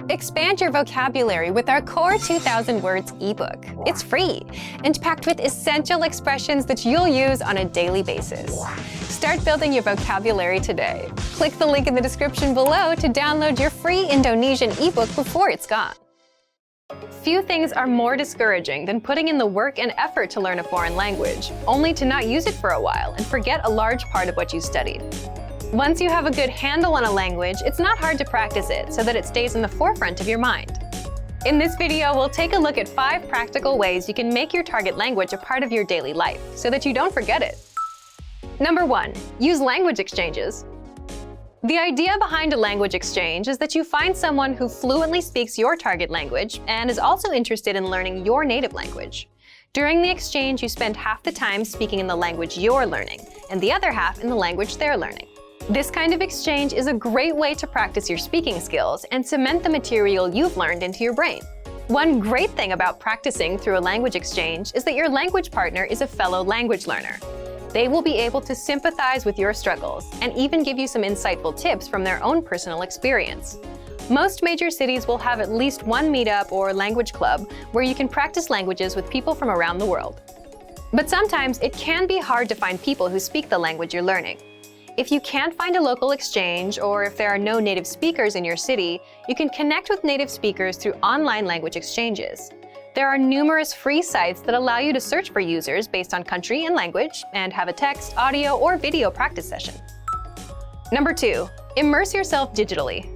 Expand your vocabulary with our Core 2000 Words ebook. It's free and packed with essential expressions that you'll use on a daily basis. Start building your vocabulary today. Click the link in the description below to download your free Indonesian ebook before it's gone. Few things are more discouraging than putting in the work and effort to learn a foreign language, only to not use it for a while and forget a large part of what you studied. Once you have a good handle on a language, it's not hard to practice it so that it stays in the forefront of your mind. In this video, we'll take a look at 5 practical ways you can make your target language a part of your daily life so that you don't forget it. Number 1. Use language exchanges. The idea behind a language exchange is that you find someone who fluently speaks your target language and is also interested in learning your native language. During the exchange, you spend half the time speaking in the language you're learning and the other half in the language they're learning. This kind of exchange is a great way to practice your speaking skills and cement the material you've learned into your brain. One great thing about practicing through a language exchange is that your language partner is a fellow language learner. They will be able to sympathize with your struggles and even give you some insightful tips from their own personal experience. Most major cities will have at least one meetup or language club where you can practice languages with people from around the world. But sometimes it can be hard to find people who speak the language you're learning. If you can't find a local exchange, or if there are no native speakers in your city, you can connect with native speakers through online language exchanges. There are numerous free sites that allow you to search for users based on country and language and have a text, audio, or video practice session. Number 2. Immerse yourself digitally.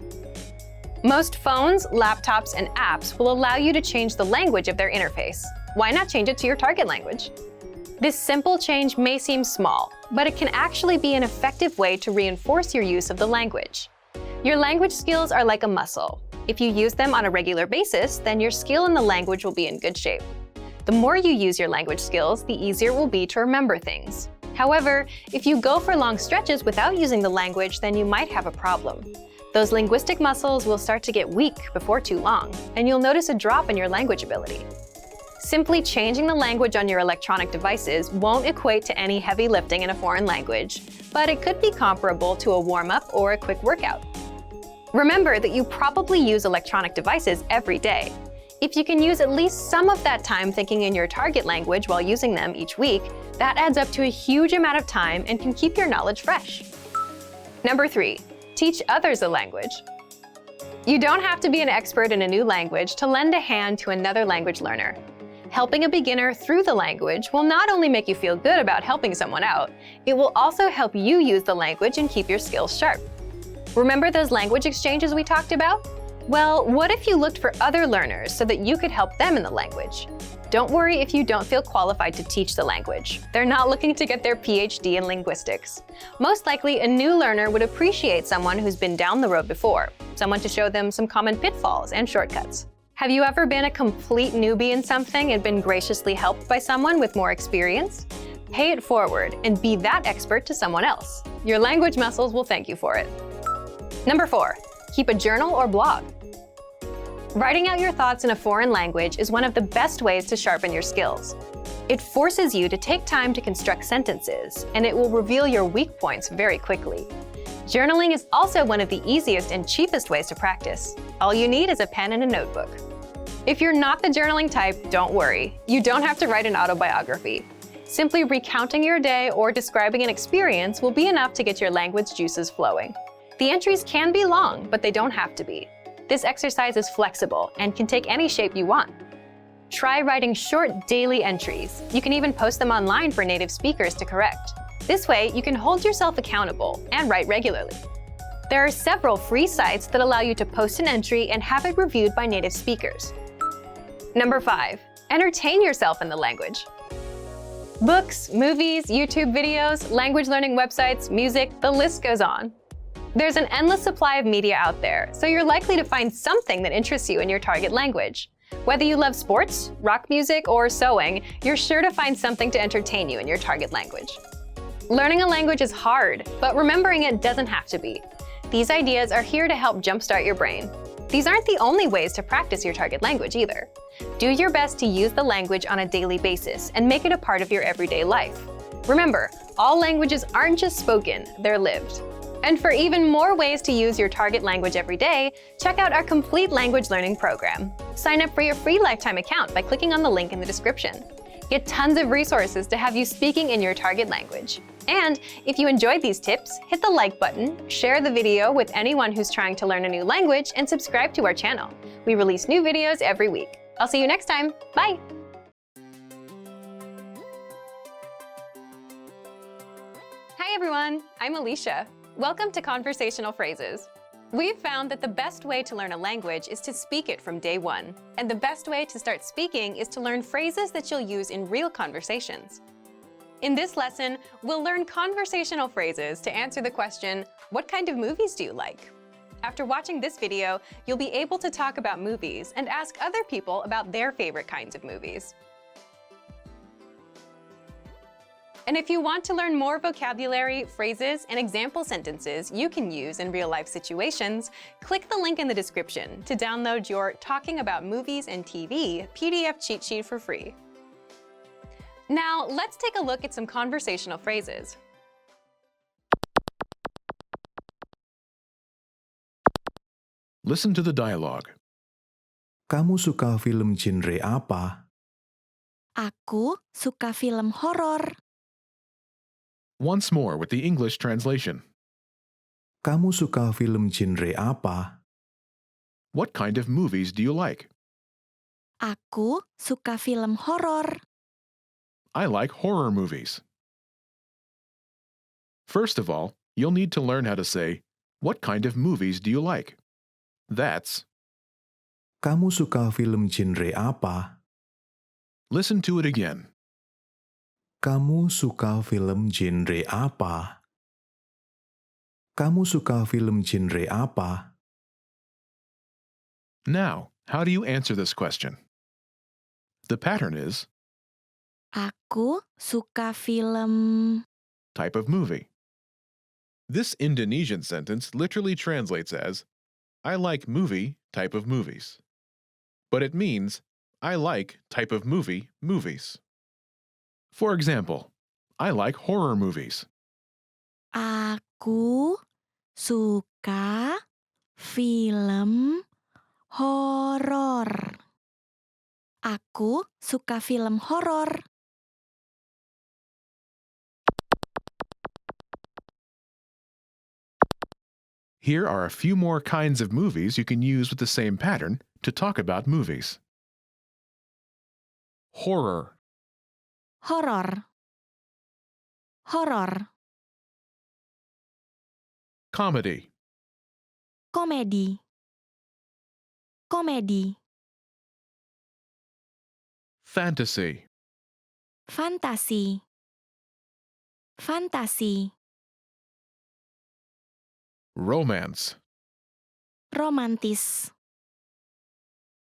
Most phones, laptops, and apps will allow you to change the language of their interface. Why not change it to your target language? This simple change may seem small, but it can actually be an effective way to reinforce your use of the language. Your language skills are like a muscle. If you use them on a regular basis, then your skill in the language will be in good shape. The more you use your language skills, the easier it will be to remember things. However, if you go for long stretches without using the language, then you might have a problem. Those linguistic muscles will start to get weak before too long, and you'll notice a drop in your language ability. Simply changing the language on your electronic devices won't equate to any heavy lifting in a foreign language, but it could be comparable to a warm-up or a quick workout. Remember that you probably use electronic devices every day. If you can use at least some of that time thinking in your target language while using them each week, that adds up to a huge amount of time and can keep your knowledge fresh. Number 3. Teach others a language. You don't have to be an expert in a new language to lend a hand to another language learner. Helping a beginner through the language will not only make you feel good about helping someone out, it will also help you use the language and keep your skills sharp. Remember those language exchanges we talked about? Well, what if you looked for other learners so that you could help them in the language? Don't worry if you don't feel qualified to teach the language. They're not looking to get their PhD in linguistics. Most likely, a new learner would appreciate someone who's been down the road before, someone to show them some common pitfalls and shortcuts. Have you ever been a complete newbie in something and been graciously helped by someone with more experience? Pay it forward and be that expert to someone else. Your language muscles will thank you for it. Number 4. Keep a journal or blog. Writing out your thoughts in a foreign language is one of the best ways to sharpen your skills. It forces you to take time to construct sentences, and it will reveal your weak points very quickly. Journaling is also one of the easiest and cheapest ways to practice. All you need is a pen and a notebook. If you're not the journaling type, don't worry. You don't have to write an autobiography. Simply recounting your day or describing an experience will be enough to get your language juices flowing. The entries can be long, but they don't have to be. This exercise is flexible and can take any shape you want. Try writing short daily entries. You can even post them online for native speakers to correct. This way, you can hold yourself accountable and write regularly. There are several free sites that allow you to post an entry and have it reviewed by native speakers. Number 5. Entertain yourself in the language. Books, movies, YouTube videos, language learning websites, music, the list goes on. There's an endless supply of media out there, so you're likely to find something that interests you in your target language. Whether you love sports, rock music, or sewing, you're sure to find something to entertain you in your target language. Learning a language is hard, but remembering it doesn't have to be. These ideas are here to help jumpstart your brain. These aren't the only ways to practice your target language either. Do your best to use the language on a daily basis and make it a part of your everyday life. Remember, all languages aren't just spoken, they're lived. And for even more ways to use your target language every day, check out our complete language learning program. Sign up for your free lifetime account by clicking on the link in the description. Get tons of resources to have you speaking in your target language. And if you enjoyed these tips, hit the like button, share the video with anyone who's trying to learn a new language, and subscribe to our channel. We release new videos every week. I'll see you next time. Bye! Hi everyone, I'm Alicia. Welcome to Conversational Phrases. We've found that the best way to learn a language is to speak it from day one. And the best way to start speaking is to learn phrases that you'll use in real conversations. In this lesson, we'll learn conversational phrases to answer the question, what kind of movies do you like? After watching this video, you'll be able to talk about movies and ask other people about their favorite kinds of movies. And if you want to learn more vocabulary, phrases, and example sentences you can use in real-life situations, click the link in the description to download your Talking About Movies and TV PDF cheat sheet for free. Now, let's take a look at some conversational phrases. Listen to the dialogue. Kamu suka film genre apa? Aku suka film horor. Once more with the English translation. Kamu suka film genre apa? What kind of movies do you like? Aku suka film horor. I like horror movies. First of all, you'll need to learn how to say, what kind of movies do you like? That's, Kamu suka film genre apa? listen to it again. Kamu suka film genre apa? Kamu suka film genre apa? Now, how do you answer this question? The pattern is Aku suka film. type of movie. This Indonesian sentence literally translates as, I like movie type of movies. But it means, I like type of movie movies. For example, I like horror movies. Aku suka film horor. Aku suka film horor. Here are a few more kinds of movies you can use with the same pattern to talk about movies. Horror, Horor. Horor. comedy, Komedi. Komedi. fantasy, Fantasi. Fantasi. romance, Romantis.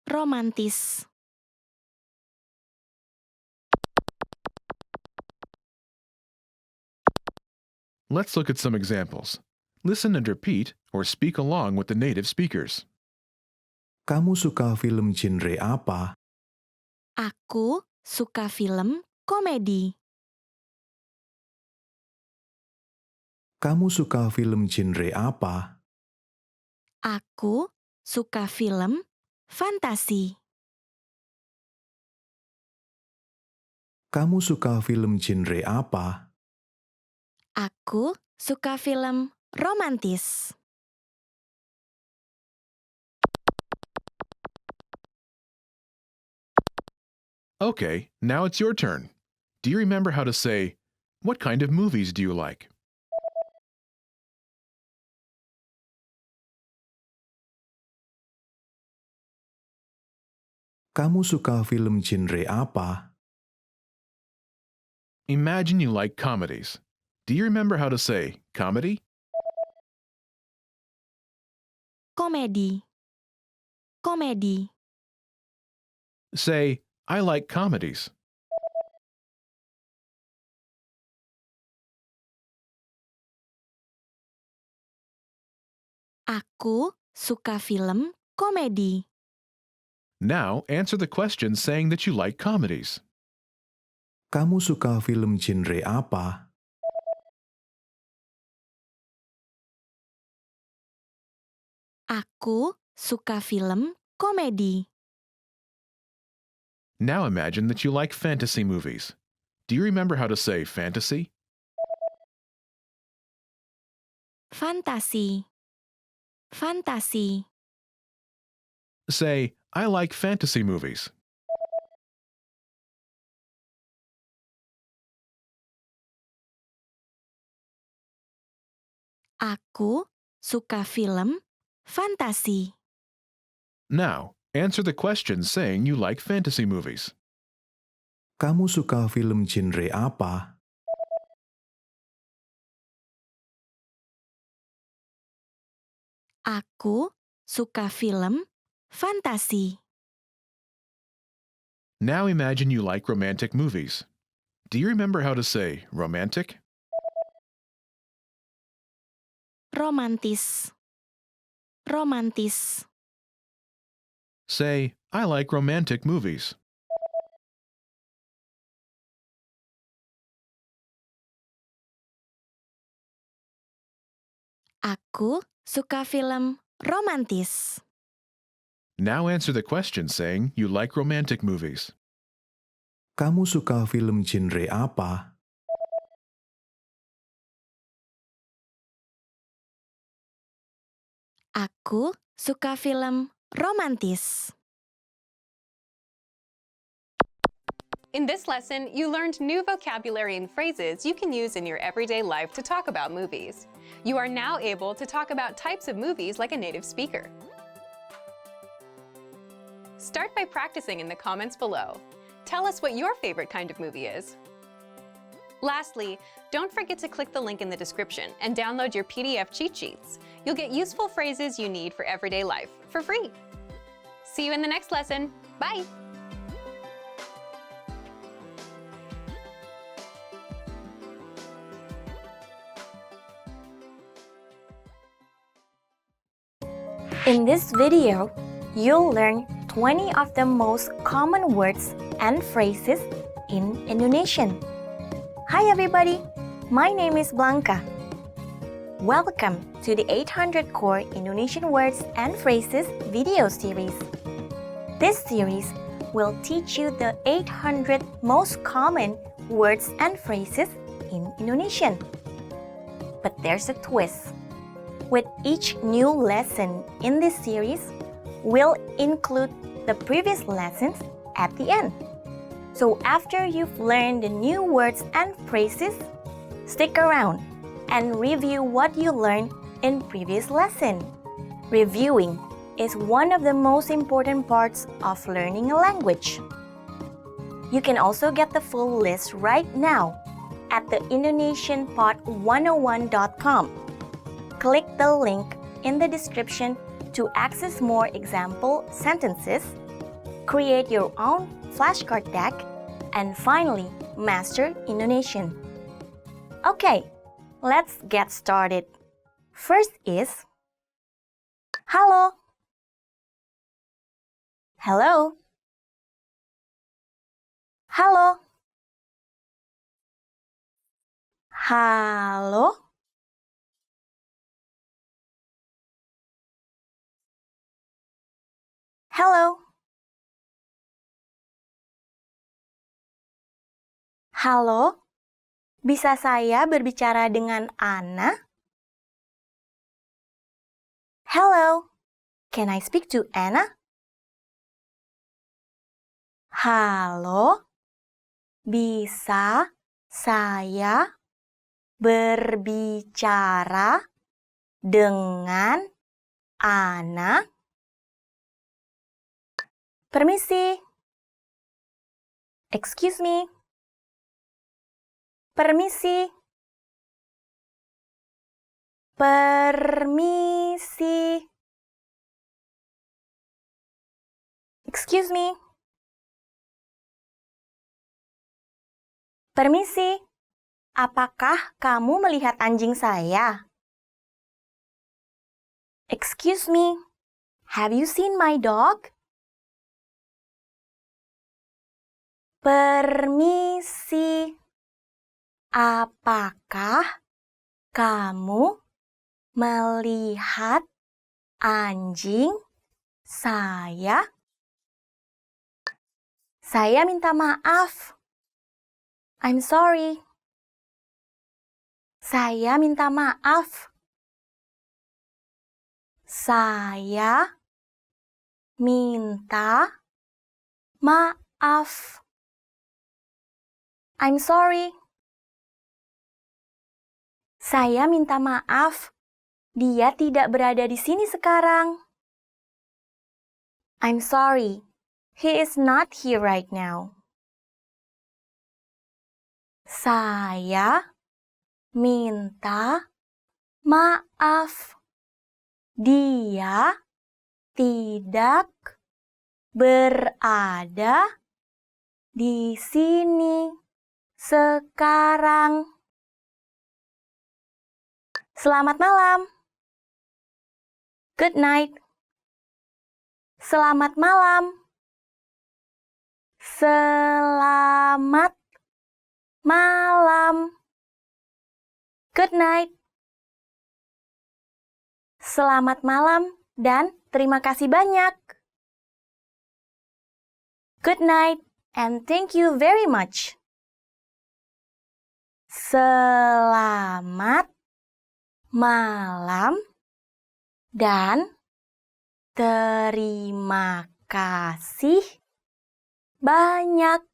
Romantis. Let's look at some examples. Listen and repeat or speak along with the native speakers. Kamu suka film genre apa? Aku suka film komedi. Kamu suka film genre apa? Aku suka film fantasi. Kamu suka film genre apa? Aku suka film romantis. Okay, now it's your turn. Do you remember how to say, what kind of movies do you like? Kamu suka film genre apa? Imagine you like comedies. Do you remember how to say comedy? Komedi. Komedi. Say, I like comedies. Aku suka film komedi. Now answer the question saying that you like comedies. Kamu suka film genre apa? Aku suka film komedi. Now imagine that you like fantasy movies. Do you remember how to say fantasy? Fantasi. Fantasi. Say, I like fantasy movies. Aku suka film fantasi. Now, answer the question saying you like fantasy movies. Kamu suka film genre apa? Aku suka film fantasi. Now imagine you like romantic movies. Do you remember how to say romantic? Romantis. Romantis. Say, I like romantic movies. Aku suka film romantis. Now answer the question saying you like romantic movies. Kamu suka film genre apa? Aku suka film romantis. In this lesson, you learned new vocabulary and phrases you can use in your everyday life to talk about movies. You are now able to talk about types of movies like a native speaker. Start by practicing in the comments below. Tell us what your favorite kind of movie is. Lastly, don't forget to click the link in the description and download your PDF cheat sheets. You'll get useful phrases you need for everyday life for free. See you in the next lesson. Bye! In this video, you'll learn 20 of the most common words and phrases in Indonesian. Hi everybody, my name is Blanca. Welcome to the 800 Core Indonesian Words and Phrases video series. This series will teach you the 800 most common words and phrases in Indonesian. But there's a twist. With each new lesson in this series, we'll include the previous lessons at the end. So after you've learned the new words and phrases, stick around and review what you learned in previous lesson. Reviewing is one of the most important parts of learning a language. You can also get the full list right now at the IndonesianPod101.com. Click the link in the description to access more example sentences, create your own flashcard deck, and finally, master Indonesian. Okay, let's get started. First is Halo. Hello. Halo. Halo. Hello. Halo, bisa saya berbicara dengan Ana? Hello, can I speak to Anna? Halo, bisa saya berbicara dengan Ana? Permisi. Excuse me. Permisi. Permisi. Excuse me. Permisi. Apakah kamu melihat anjing saya? Excuse me. Have you seen my dog? Permisi. Apakah kamu melihat anjing, saya minta maaf. I'm sorry. Saya minta maaf. Saya minta maaf. I'm sorry. Saya minta maaf. Dia tidak berada di sini sekarang. I'm sorry. He is not here right now. Saya minta maaf. Dia tidak berada di sini sekarang. Selamat malam. Good night. Selamat malam. Selamat malam. Good night. Selamat malam dan terima kasih banyak. Good night and thank you very much. Selamat malam dan terima kasih banyak.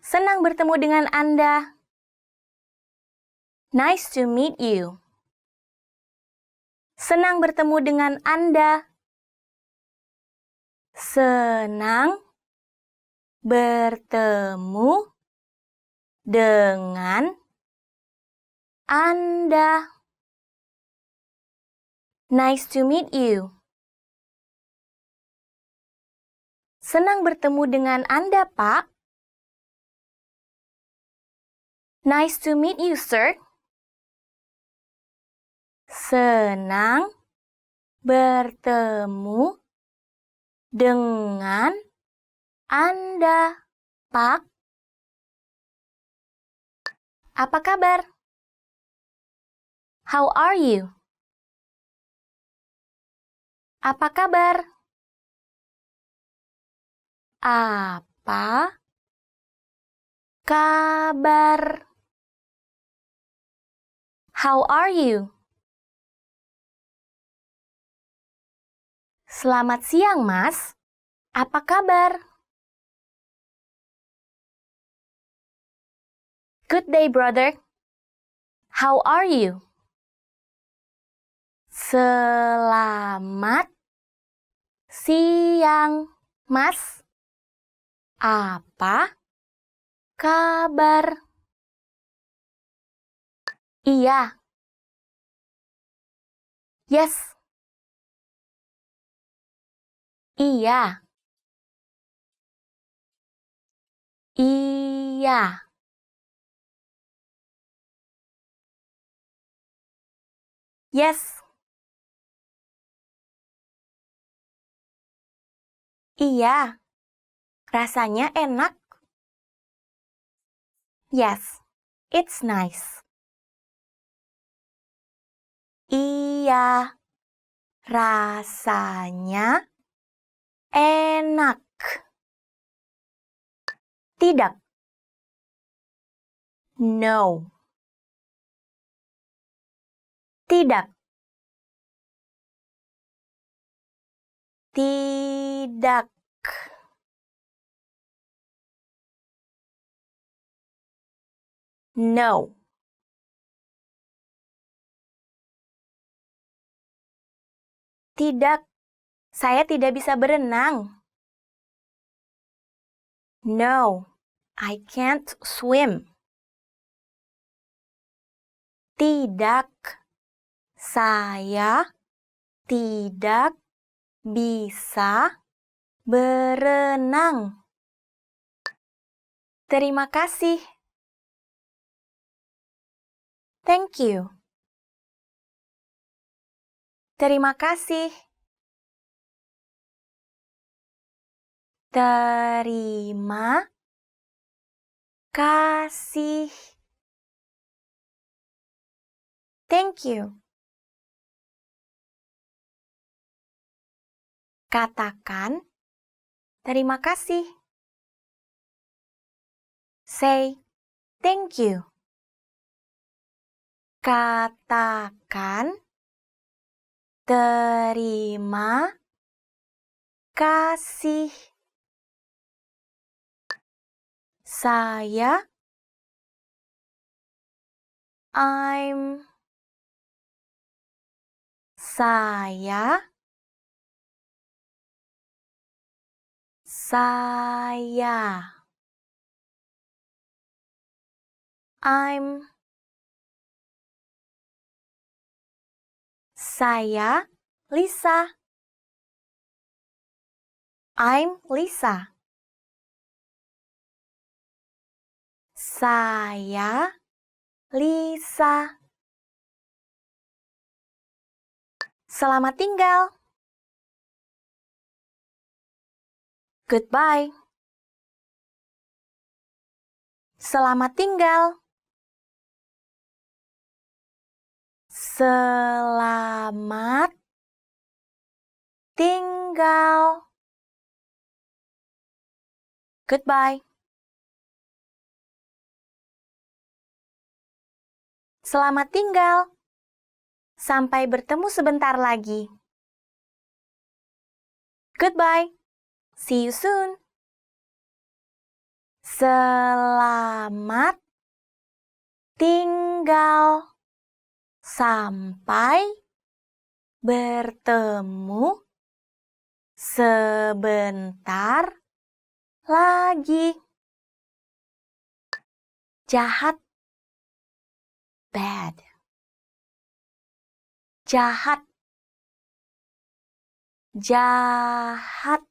Senang bertemu dengan Anda. Nice to meet you. Senang bertemu dengan Anda. Senang bertemu dengan Anda. Nice to meet you. Senang bertemu dengan Anda, Pak. Nice to meet you, sir. Senang bertemu dengan Anda, Pak. Apa kabar? How are you? Apa kabar? Apa kabar? How are you? Selamat siang, Mas. Apa kabar? Good day, brother. How are you? Selamat siang, Mas. Apa kabar? Iya. Yes. Iya. Iya. Yes. Iya. Rasanya enak. Yes. It's nice. Iya. Rasanya enak. Tidak. No. Tidak. Tidak. No. Tidak. Saya tidak bisa berenang. No. I can't swim. Tidak. Saya tidak bisa berenang. Terima kasih. Thank you. Terima kasih. Terima kasih. Thank you. Katakan terima kasih. Say thank you. Katakan terima kasih. Saya Saya Saya Lisa. I'm Lisa. Saya Lisa. Selamat tinggal. Goodbye. Selamat tinggal. Selamat tinggal. Goodbye. Selamat tinggal. Sampai bertemu sebentar lagi. Goodbye. See you soon. Selamat tinggal. Sampai bertemu sebentar lagi. Jahat. Bad. Jahat. Jahat.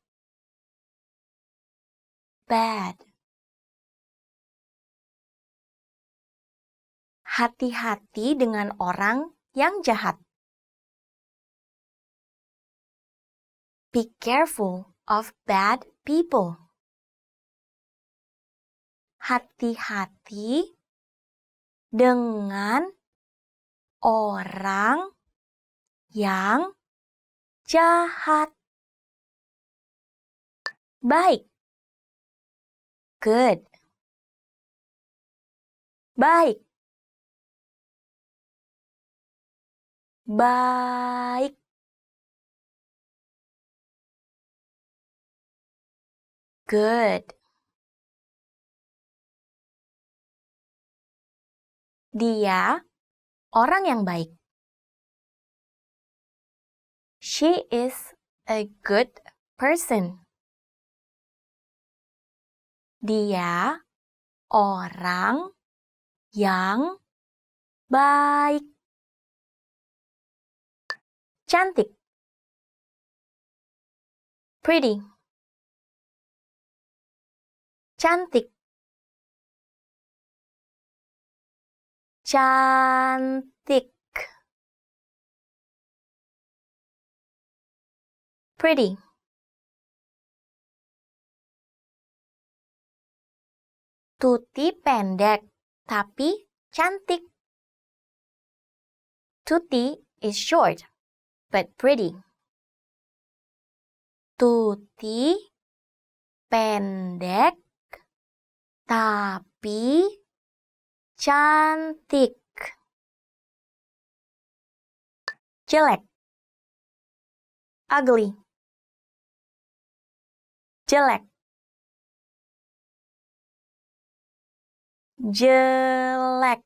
Bad. Hati-hati dengan orang yang jahat. Be careful of bad people. Hati-hati dengan orang yang jahat. Baik. Good. Baik. Baik. Good. Dia orang yang baik. She is a good person. Dia orang yang baik. Cantik. Pretty. Cantik. Cantik. Pretty. Tuti pendek, tapi cantik. Tuti is short, but pretty. Tuti pendek, tapi cantik. Jelek. Ugly. Jelek. Jelek.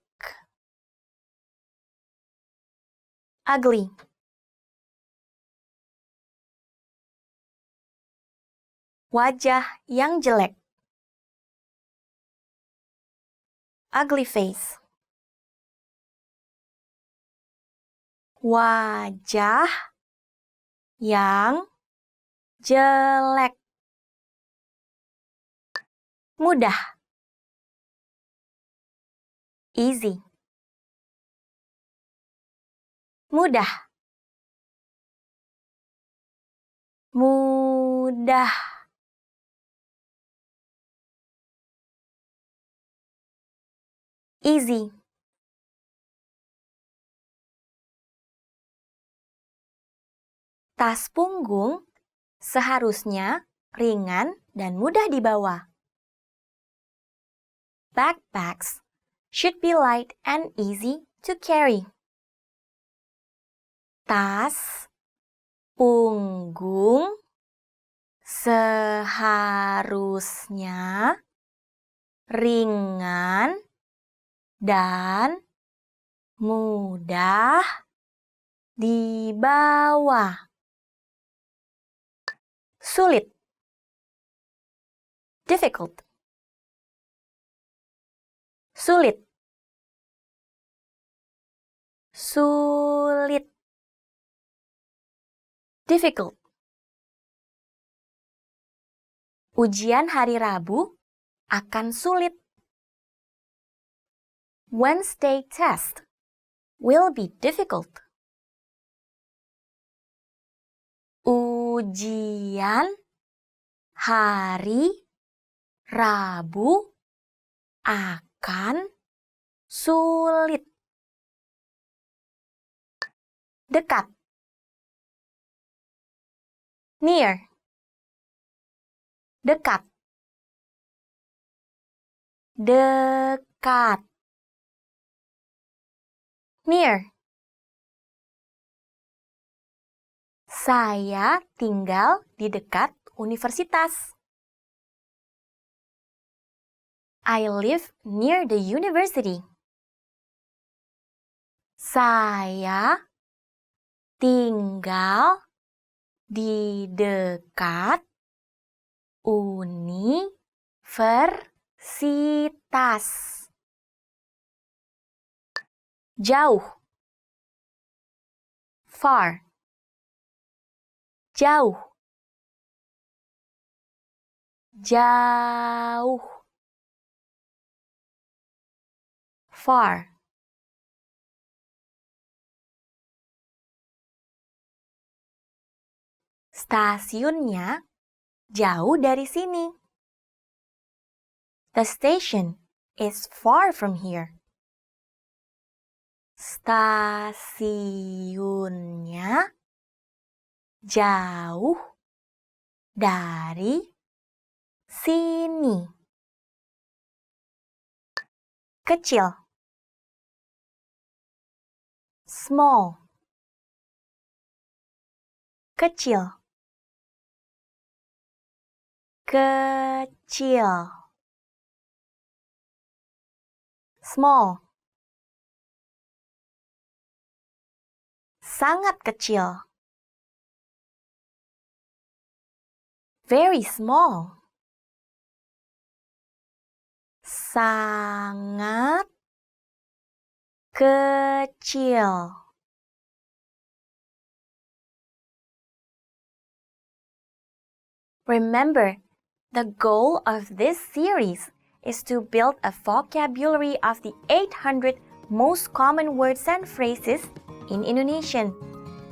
Ugly. Wajah yang jelek. Ugly face. Wajah yang jelek. Mudah. Easy. Mudah. Mudah. Easy. Tas punggung seharusnya ringan dan mudah dibawa. Backpacks should be light and easy to carry. Tas punggung seharusnya ringan dan mudah dibawa. Sulit, difficult. Sulit, sulit. Difficult. Ujian hari Rabu akan sulit. Wednesday test will be difficult. Ujian hari Rabu akan sulit. Dekat. Near. Dekat. Dekat. Near. Saya tinggal di dekat universitas. I live near the university. Saya tinggal di dekat universitas. Jauh. Far. Jauh. Jauh. Far. Stasiunnya jauh dari sini. The station is far from here. Stasiunnya jauh dari sini. Kecil. Small. Kecil. Kecil. Small. Sangat kecil. Very small. Sangat kecil. Remember, the goal of this series is to build a vocabulary of the 800 most common words and phrases in Indonesian.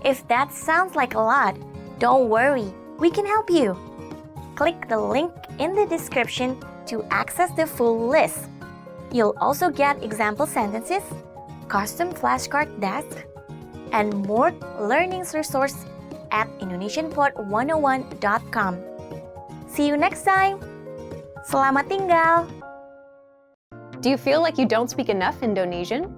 If that sounds like a lot, don't worry, we can help you. Click the link in the description to access the full list. You'll also get example sentences, custom flashcard desk, and more learning resources at indonesianpod101.com. See you next time. Selamat tinggal. Do you feel like you don't speak enough Indonesian?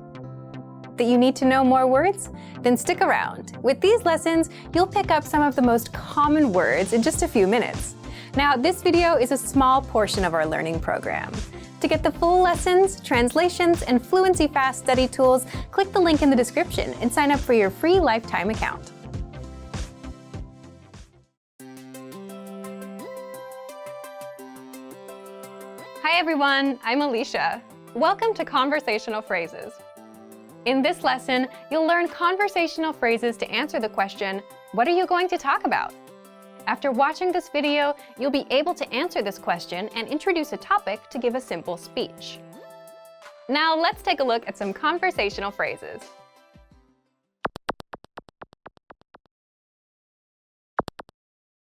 That you need to know more words? Then stick around. With these lessons, you'll pick up some of the most common words in just a few minutes. Now, this video is a small portion of our learning program. To get the full lessons, translations, and Fluency Fast study tools, click the link in the description and sign up for your free lifetime account. Hi everyone, I'm Alicia. Welcome to Conversational Phrases. In this lesson, you'll learn conversational phrases to answer the question, what are you going to talk about? After watching this video, you'll be able to answer this question and introduce a topic to give a simple speech. Now let's take a look at some conversational phrases.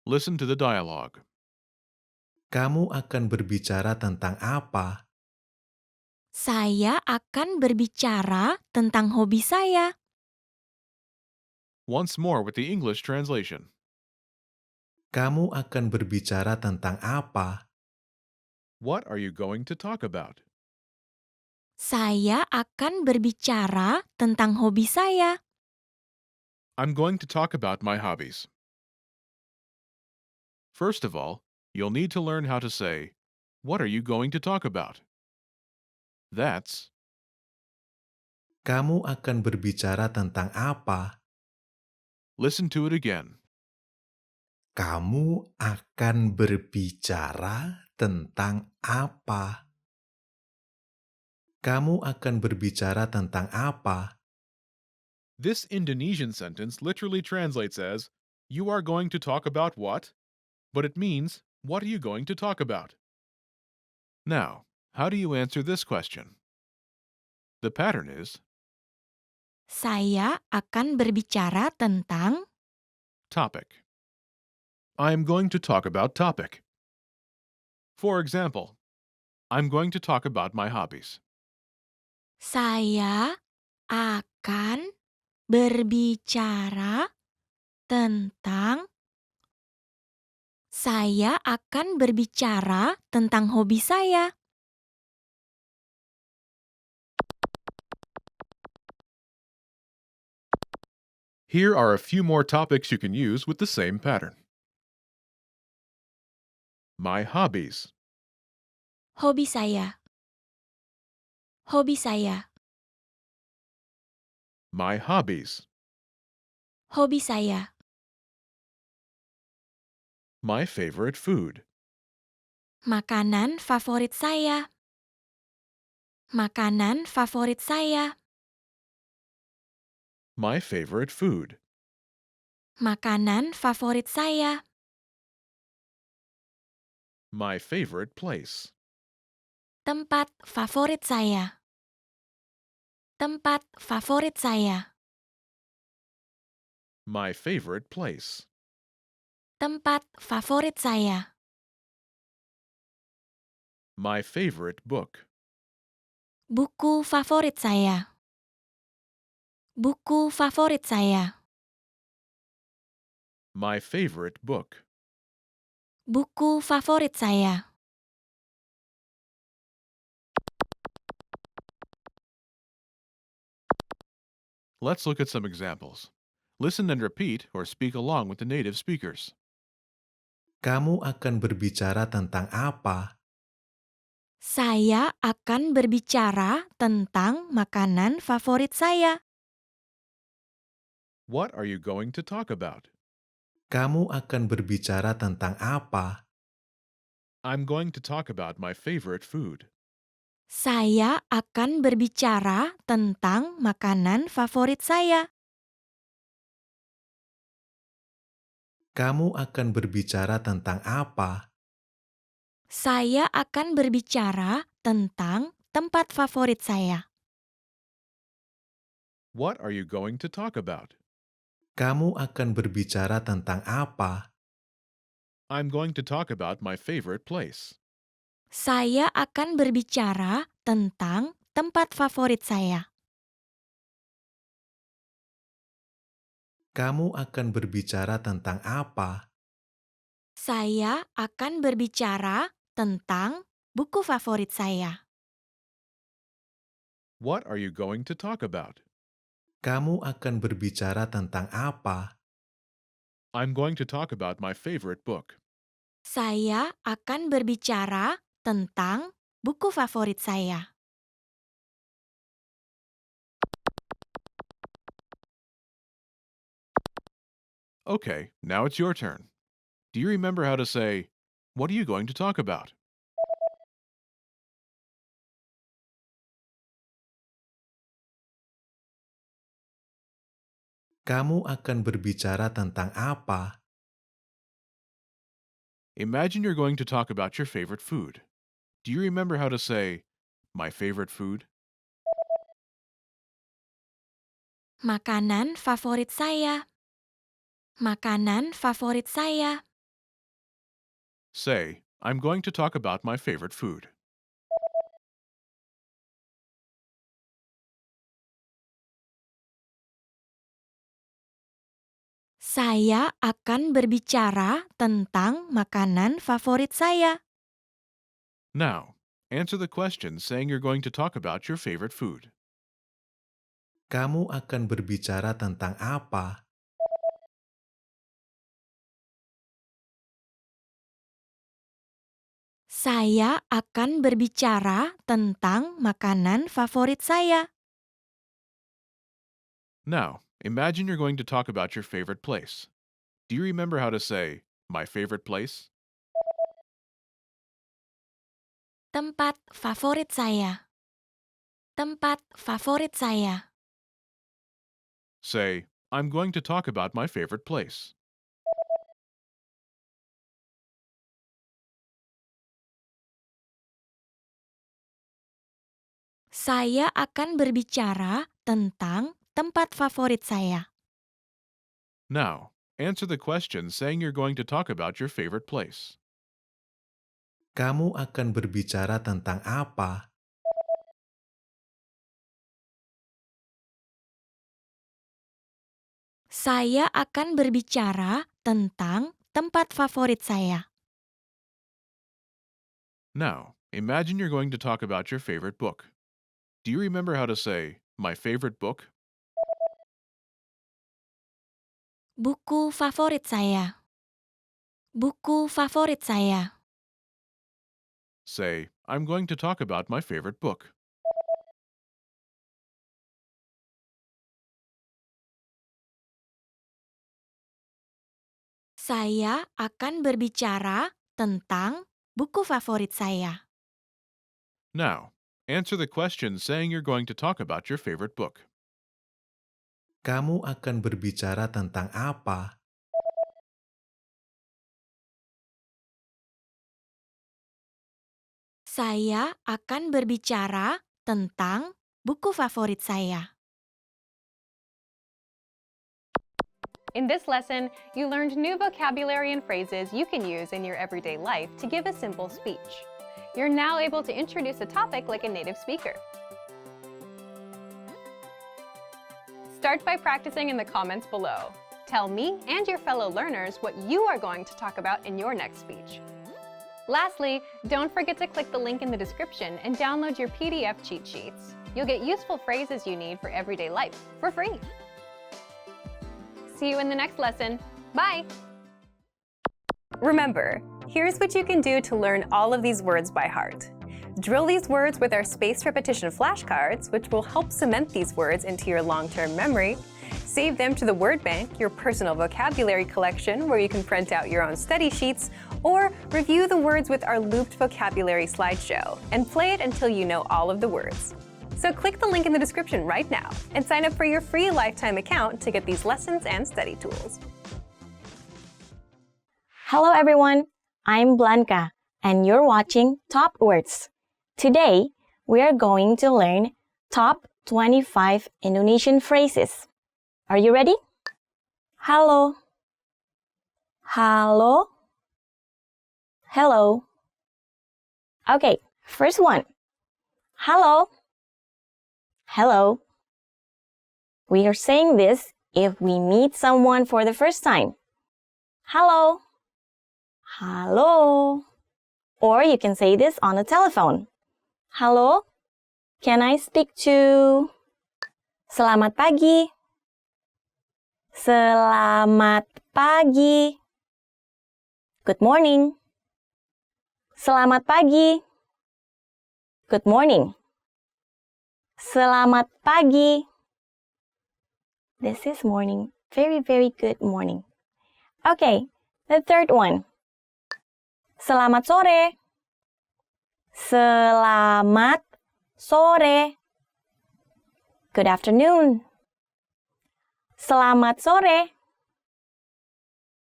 Listen to the dialogue. Kamu akan berbicara tentang apa? Saya akan berbicara tentang hobi saya. Once more with the English translation. Kamu akan berbicara tentang apa? What are you going to talk about? Saya akan berbicara tentang hobi saya. I'm going to talk about my hobbies. First of all, you'll need to learn how to say, what are you going to talk about? That's Kamu akan berbicara tentang apa? listen to it again. Kamu akan berbicara tentang apa? Kamu akan berbicara tentang apa? This Indonesian sentence literally translates as, you are going to talk about what? But it means, what are you going to talk about? Now, how do you answer this question? The pattern is Saya akan berbicara tentang topic. I'm going to talk about topic. For example, I'm going to talk about my hobbies. saya akan berbicara tentang hobi saya. Here are a few more topics you can use with the same pattern. My hobbies. Hobi saya. Hobi saya. My hobbies. Hobi saya. My favorite food. Makanan favorit saya. Makanan favorit saya. My favorite food. Makanan favorit saya. My favorite place. Tempat favorit saya. Tempat favorit saya. My favorite place. Tempat favorit saya. My favorite book. Buku favorit saya. Buku favorit saya. My favorite book. Buku favorit saya. Let's look at some examples. Listen and repeat or speak along with the native speakers. Kamu akan berbicara tentang apa? Saya akan berbicara tentang makanan favorit saya. What are you going to talk about? Kamu akan berbicara tentang apa? I'm going to talk about my favorite food. Saya akan berbicara tentang makanan favorit saya. Kamu akan berbicara tentang apa? Saya akan berbicara tentang tempat favorit saya. What are you going to talk about? Kamu akan berbicara tentang apa? I'm going to talk about my favorite place. Saya akan berbicara tentang tempat favorit saya. Kamu akan berbicara tentang apa? Saya akan berbicara tentang buku favorit saya. What are you going to talk about? Kamu akan berbicara tentang apa? I'm going to talk about my favorite book. Saya akan berbicara tentang buku favorit saya. Okay, now it's your turn. Do you remember how to say, what are you going to talk about? Kamu akan berbicara tentang apa? Imagine you're going to talk about your favorite food. Do you remember how to say, my favorite food? Makanan favorit saya. Makanan favorit saya. Say, I'm going to talk about my favorite food. Saya akan berbicara tentang makanan favorit saya. Now, answer the question saying you're going to talk about your favorite food. Kamu akan berbicara tentang apa? Saya akan berbicara tentang makanan favorit saya. Now, imagine you're going to talk about your favorite place. Do you remember how to say, my favorite place? Tempat favorit saya. Tempat favorit saya. Say, I'm going to talk about my favorite place. Saya akan berbicara tentang tempat favorit saya. Now, answer the question saying you're going to talk about your favorite place. Kamu akan berbicara tentang apa? Saya akan berbicara tentang tempat favorit saya. Now, imagine you're going to talk about your favorite book. Do you remember how to say, my favorite book? Buku favorit saya. Buku favorit saya. Say, I'm going to talk about my favorite book. Saya akan berbicara tentang buku favorit saya. Now, answer the question saying you're going to talk about your favorite book. Kamu akan berbicara tentang apa? Saya akan berbicara tentang buku favorit saya. In this lesson, you learned new vocabulary and phrases you can use in your everyday life to give a simple speech. You're now able to introduce a topic like a native speaker. Start by practicing in the comments below. Tell me and your fellow learners what you are going to talk about in your next speech. Lastly, don't forget to click the link in the description and download your PDF cheat sheets. You'll get useful phrases you need for everyday life for free. See you in the next lesson. Bye! Remember, here's what you can do to learn all of these words by heart. Drill these words with our spaced repetition flashcards, which will help cement these words into your long-term memory. Save them to the Word Bank, your personal vocabulary collection, where you can print out your own study sheets, or review the words with our looped vocabulary slideshow, and play it until you know all of the words. So click the link in the description right now and sign up for your free lifetime account to get these lessons and study tools. Hello everyone, I'm Blanca, and you're watching Top Words. Today, we are going to learn top 25 Indonesian phrases. Are you ready? Halo. Halo. Hello. Okay, first one. Halo. Hello. We are saying this if we meet someone for the first time. Hello. Halo. Or you can say this on the telephone. Halo, can I speak to... Selamat pagi. Selamat pagi. Good morning. Selamat pagi. Good morning. Selamat pagi. This is morning. Very, very good morning. Okay, the third one. Selamat sore. Selamat sore. Good afternoon. Selamat sore.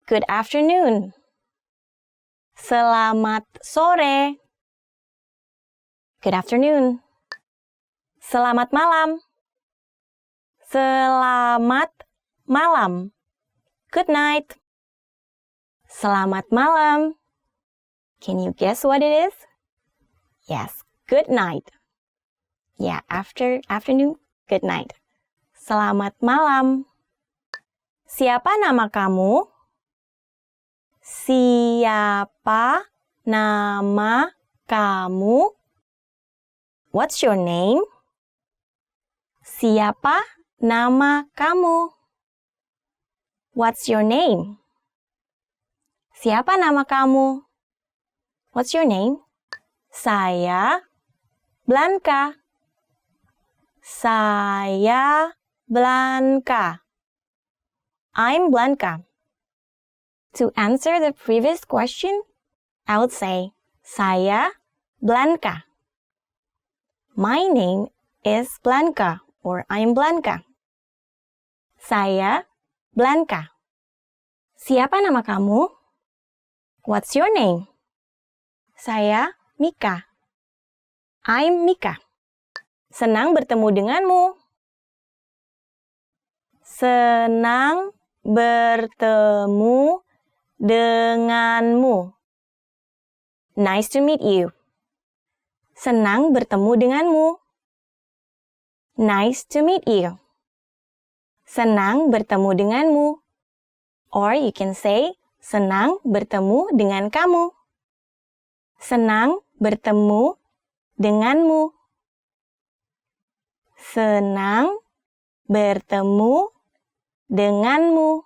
Good afternoon. Selamat sore. Good afternoon. Selamat malam. Selamat malam. Good night. Selamat malam. Can you guess what it is? Yes, good night. Yeah, afternoon, good night. Selamat malam. Siapa nama kamu? Siapa nama kamu? What's your name? Siapa nama kamu? What's your name? Siapa nama kamu? What's your name? Saya Blanca. Saya Blanca. I'm Blanca. To answer the previous question, I would say, saya Blanca. My name is Blanca, or I'm Blanca. Saya Blanca. Siapa nama kamu? What's your name? Saya Mika. I'm Mika. Senang bertemu denganmu. Senang bertemu denganmu. Nice to meet you. Senang bertemu denganmu. Nice to meet you. Senang bertemu denganmu. Or you can say, senang bertemu dengan kamu. Senang bertemu denganmu. Senang bertemu denganmu.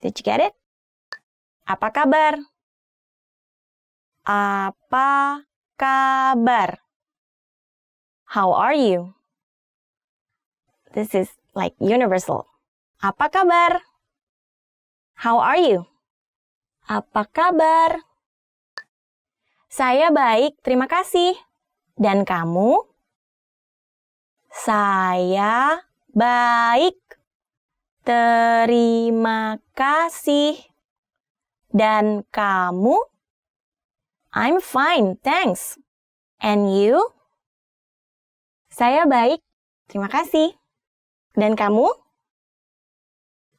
Did you get it? Apa kabar? Apa kabar? How are you? This is like universal. Apa kabar? How are you? Apa kabar? Saya baik, terima kasih. Dan kamu? Saya baik, terima kasih. Dan kamu? I'm fine, thanks. And you? Saya baik, terima kasih. Dan kamu?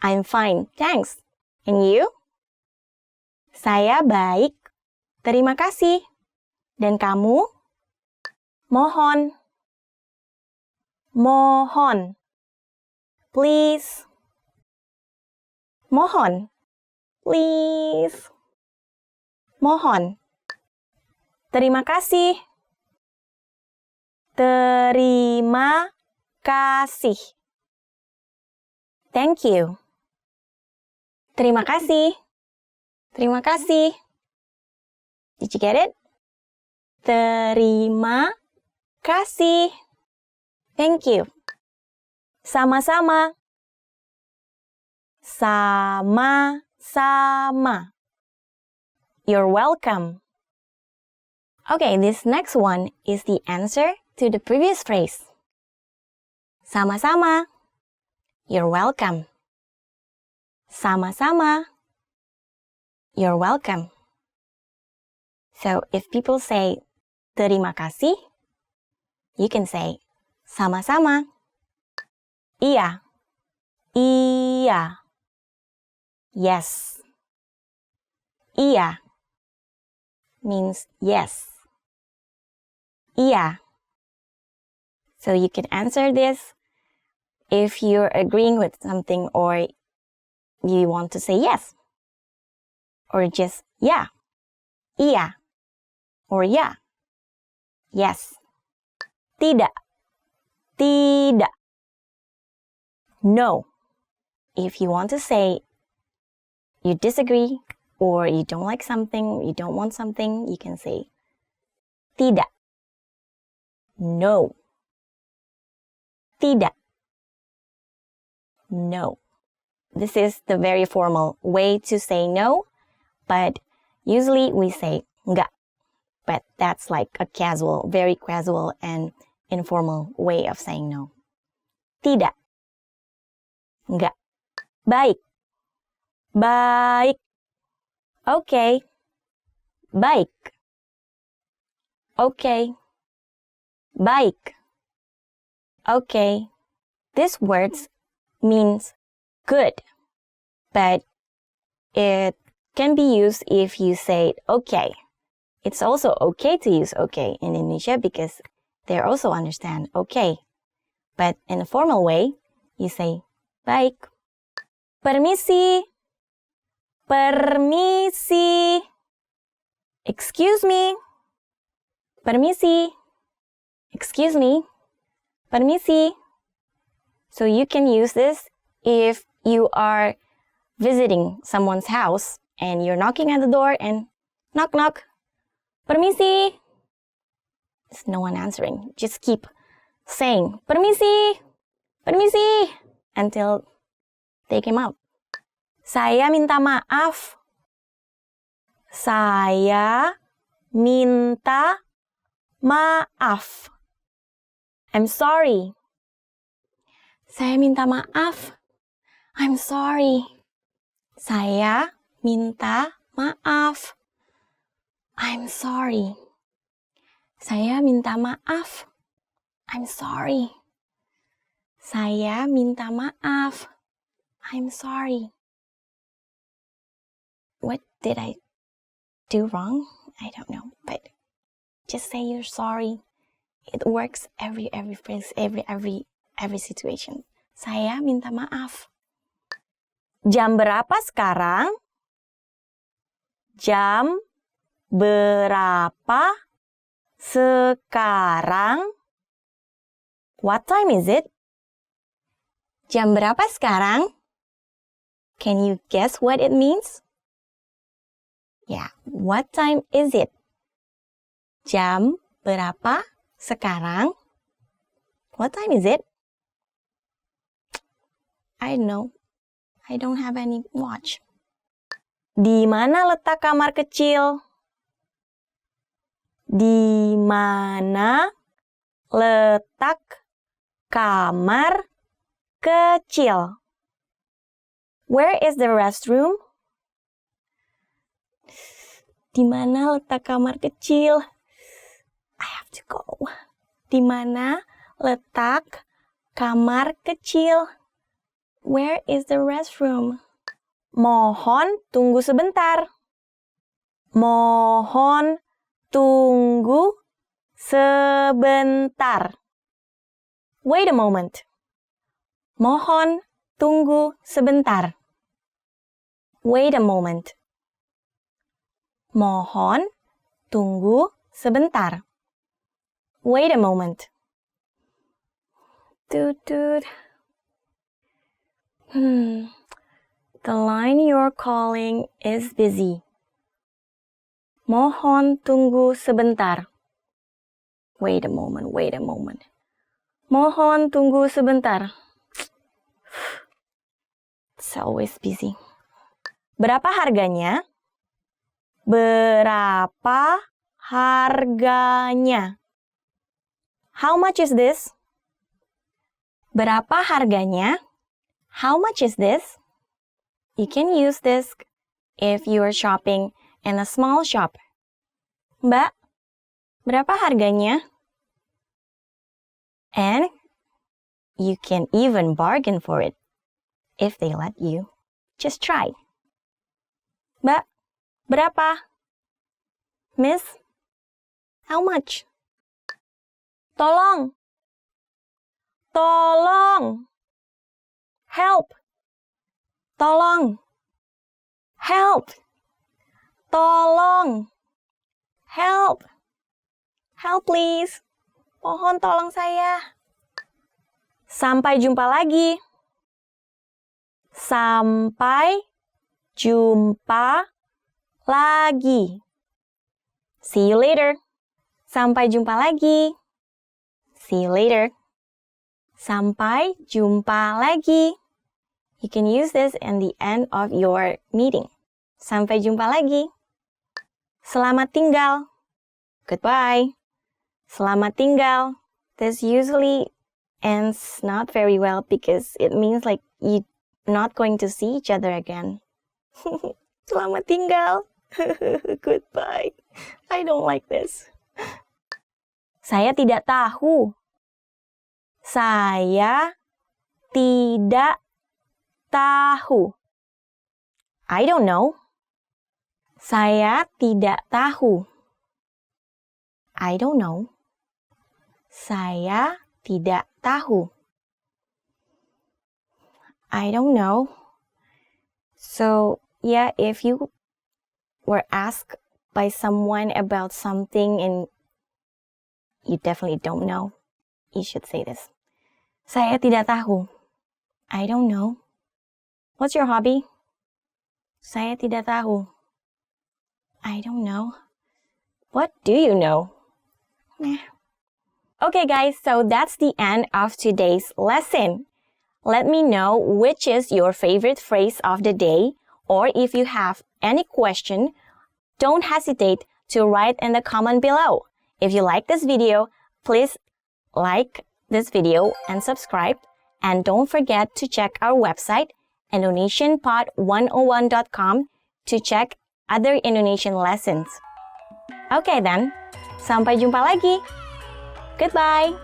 I'm fine, thanks. And you? Saya baik, terima kasih. Dan kamu? Mohon. Mohon. Please. Mohon. Please. Mohon. Terima kasih. Terima kasih. Thank you. Terima kasih. Terima kasih. Did you get it? Terima kasih. Thank you. Sama-sama. Sama-sama. You're welcome. Okay, this next one is the answer to the previous phrase. Sama-sama. You're welcome. Sama-sama. You're welcome. So if people say terima kasih, you can say sama-sama. Iya. Iya. Yes. Iya means yes. Iya. So you can answer this if you're agreeing with something or you want to say yes. Or just yeah. Iya. Or yeah. Yes. Tidak. Tidak. No. If you want to say you disagree or you don't like something, you don't want something, you can say tidak. No. Tidak. No. This is the very formal way to say no, but usually we say enggak. But that's like a casual, very casual and informal way of saying no. Tidak. Enggak. Baik. Baik. Okay. Baik. Okay. Baik. Okay. This words means good, but it can be used if you say okay. It's also okay to use okay in Indonesia because they also understand okay. But in a formal way, you say baik. Permisi. Permisi. Excuse me. Permisi. Excuse me. Permisi. So you can use this if you are visiting someone's house and you're knocking at the door and knock knock. Permisi. There's no one answering. Just keep saying permisi. Permisi until they came out. Saya minta maaf. Saya minta maaf. I'm sorry. Saya minta maaf. I'm sorry. Saya minta maaf. I'm sorry. Saya minta maaf. I'm sorry. Saya minta maaf. I'm sorry. What did I do wrong? I don't know, but just say you're sorry. It works every place, every situation. Saya minta maaf. Jam berapa sekarang? Jam berapa sekarang? What time is it? Jam berapa sekarang? Can you guess what it means? Yeah, what time is it? Jam berapa sekarang? What time is it? I don't know. I don't have any watch. Di mana letak kamar kecil? Di mana letak kamar kecil? Where is the restroom? Di mana letak kamar kecil? I have to go. Di mana letak kamar kecil? Where is the restroom? Mohon tunggu sebentar. Mohon tunggu sebentar. Wait a moment. Mohon tunggu sebentar. Wait a moment. Mohon tunggu sebentar. Wait a moment. Toot toot. The line you're calling is busy. Mohon tunggu sebentar. Wait a moment, wait a moment. Mohon tunggu sebentar. It's always busy. Berapa harganya? Berapa harganya? How much is this? Berapa harganya? How much is this? You can use this if you are shopping in a small shop. Mbak, berapa harganya? And you can even bargain for it if they let you. Just try. Mbak, berapa? Miss, how much? Tolong. Tolong. Help. Tolong. Help. Tolong. Help. Help please. Mohon tolong saya. Sampai jumpa lagi. Sampai jumpa lagi. See you later. Sampai jumpa lagi. See you later. Sampai jumpa lagi. You can use this in the end of your meeting. Sampai jumpa lagi. Selamat tinggal. Goodbye. Selamat tinggal. This usually ends not very well because it means like you're not going to see each other again. Selamat tinggal. Goodbye. I don't like this. Saya tidak tahu. Saya tidak tahu. I don't know. Saya tidak tahu. I don't know. Saya tidak tahu. I don't know. So, yeah, if you were asked by someone about something and you definitely don't know, you should say this. Saya tidak tahu. I don't know. What's your hobby? Saya tidak tahu. I don't know. What do you know? Okay, guys, so that's the end of today's lesson. Let me know which is your favorite phrase of the day, or if you have any question, don't hesitate to write in the comment below. If you like this video, please like this video and subscribe. And don't forget to check our website, indonesianpod101.com, to check other Indonesian lessons. Okay then, sampai jumpa lagi. Goodbye.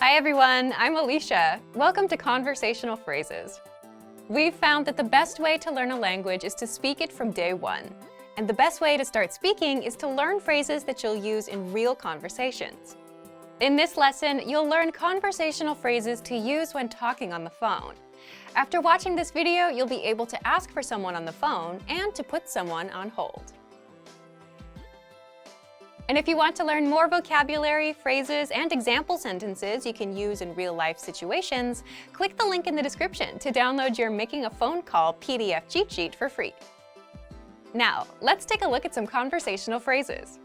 Hi everyone, I'm Alicia. Welcome to Conversational Phrases. We've found that the best way to learn a language is to speak it from day one. And the best way to start speaking is to learn phrases that you'll use in real conversations. In this lesson, you'll learn conversational phrases to use when talking on the phone. After watching this video, you'll be able to ask for someone on the phone and to put someone on hold. And if you want to learn more vocabulary, phrases, and example sentences you can use in real-life situations, click the link in the description to download your Making a Phone Call PDF cheat sheet for free. Now, let's take a look at some conversational phrases.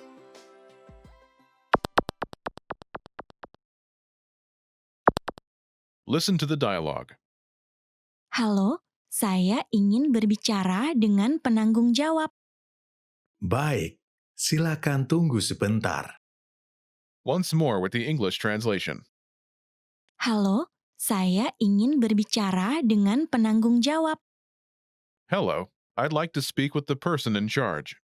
Listen to the dialogue. Halo, saya ingin berbicara dengan penanggung jawab. Baik, silakan tunggu sebentar. Once more with the English translation. Halo, saya ingin berbicara dengan penanggung jawab. Hello, I'd like to speak with the person in charge.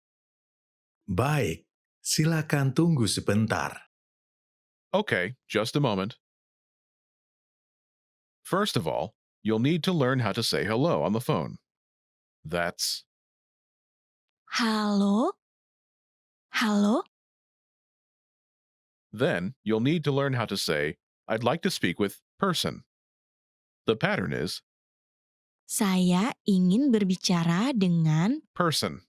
Baik, silakan tunggu sebentar. Okay, just a moment. First of all, you'll need to learn how to say hello on the phone. That's Halo? Halo? Then you'll need to learn how to say, I'd like to speak with person. The pattern is Saya ingin berbicara dengan person.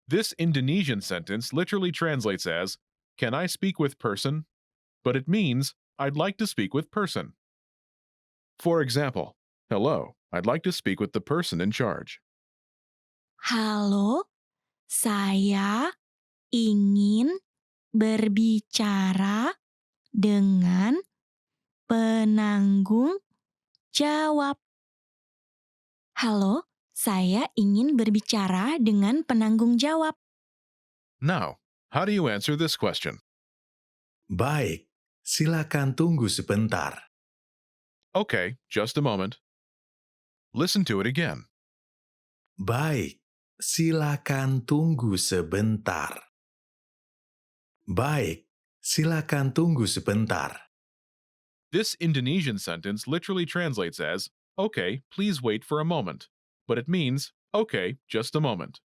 This Indonesian sentence literally translates as, can I speak with person? But it means, I'd like to speak with person. For example, hello, I'd like to speak with the person in charge. Halo, saya ingin berbicara dengan penanggung jawab. Halo, saya ingin berbicara dengan penanggung jawab. Now, how do you answer this question? Baik, silakan tunggu sebentar. Okay, just a moment. Listen to it again. Baik, silakan tunggu sebentar. Baik, silakan tunggu sebentar. This Indonesian sentence literally translates as, okay, please wait for a moment, but it means, okay, just a moment.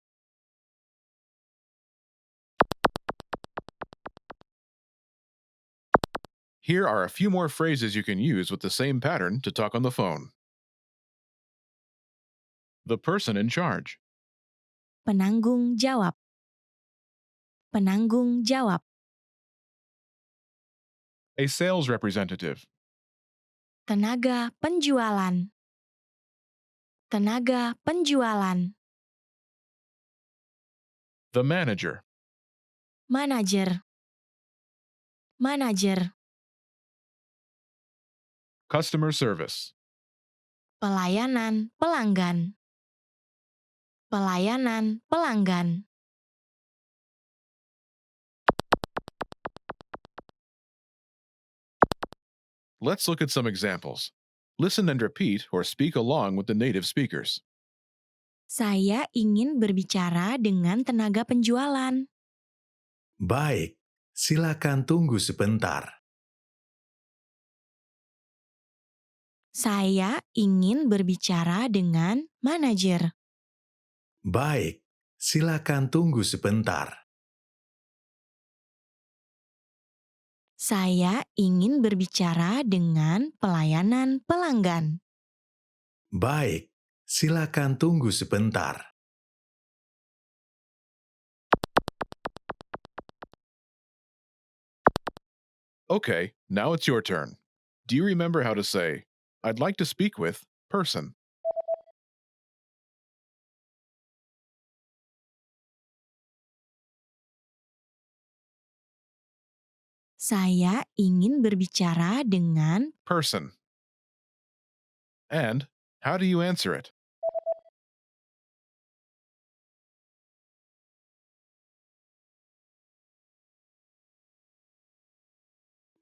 Here are a few more phrases you can use with the same pattern to talk on the phone. The person in charge. Penanggung jawab. Penanggung jawab. A sales representative. Tenaga penjualan. Tenaga penjualan. The manager. Manajer. Manajer. Customer service. Pelayanan pelanggan. Pelayanan pelanggan. Let's look at some examples. Listen and repeat or speak along with the native speakers. Saya ingin berbicara dengan tenaga penjualan. Baik, silakan tunggu sebentar. Saya ingin berbicara dengan manajer. Baik, silakan tunggu sebentar. Saya ingin berbicara dengan pelayanan pelanggan. Baik, silakan tunggu sebentar. Okay, now it's your turn. Do you remember how to say, I'd like to speak with person? Saya ingin berbicara dengan Person. And how do you answer it?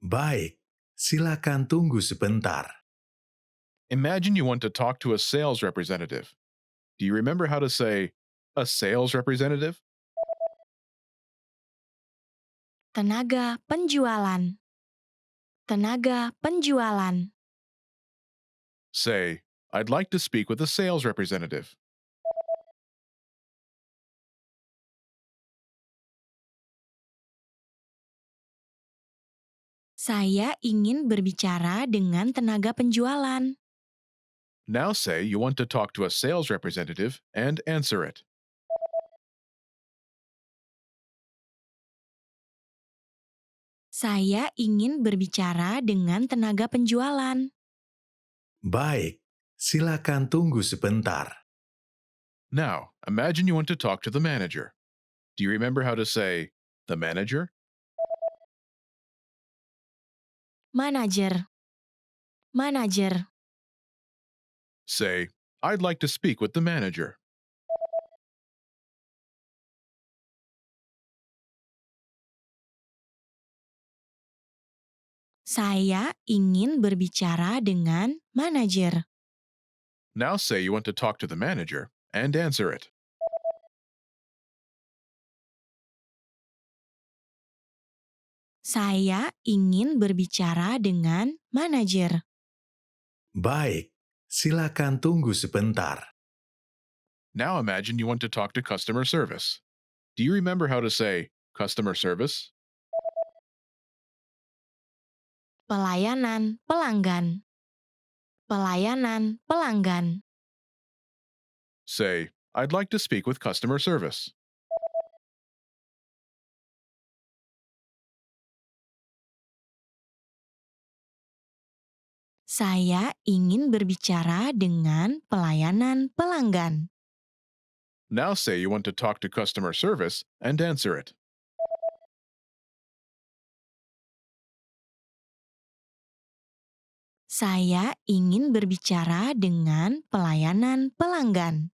Baik, silakan tunggu sebentar. Imagine you want to talk to a sales representative. Do you remember how to say a sales representative? tenaga penjualan. Tenaga penjualan. Say, I'd like to speak with a sales representative. Saya ingin berbicara dengan tenaga penjualan. Now say you want to talk to a sales representative and answer it. Saya ingin berbicara dengan tenaga penjualan. Baik, silakan tunggu sebentar. Now, imagine you want to talk to the manager. Do you remember how to say the manager? Manajer. Manajer. Say, I'd like to speak with the manager. Saya ingin berbicara dengan manajer. Now say you want to talk to the manager and answer it. Saya ingin berbicara dengan manajer. Baik, silakan tunggu sebentar. Now imagine you want to talk to customer service. Do you remember how to say customer service? Pelayanan pelanggan. Pelayanan pelanggan. Say, I'd like to speak with customer service. Saya ingin berbicara dengan pelayanan pelanggan. Now say you want to talk to customer service and answer it. Saya ingin berbicara dengan pelayanan pelanggan.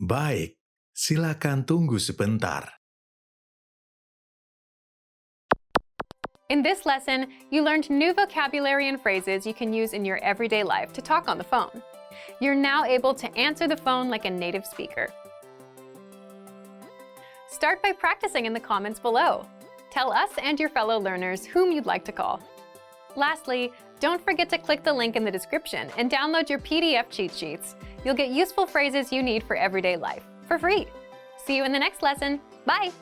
Baik, silakan tunggu sebentar. In this lesson, you learned new vocabulary and phrases you can use in your everyday life to talk on the phone. You're now able to answer the phone like a native speaker. Start by practicing in the comments below. Tell us and your fellow learners whom you'd like to call. Lastly, don't forget to click the link in the description and download your PDF cheat sheets. You'll get useful phrases you need for everyday life for free. See you in the next lesson. Bye!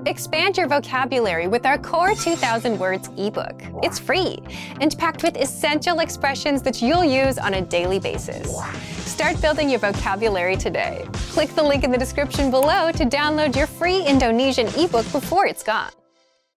Expand your vocabulary with our Core 2000 Words ebook. It's free and packed with essential expressions that you'll use on a daily basis. Start building your vocabulary today. Click the link in the description below to download your free Indonesian ebook before it's gone.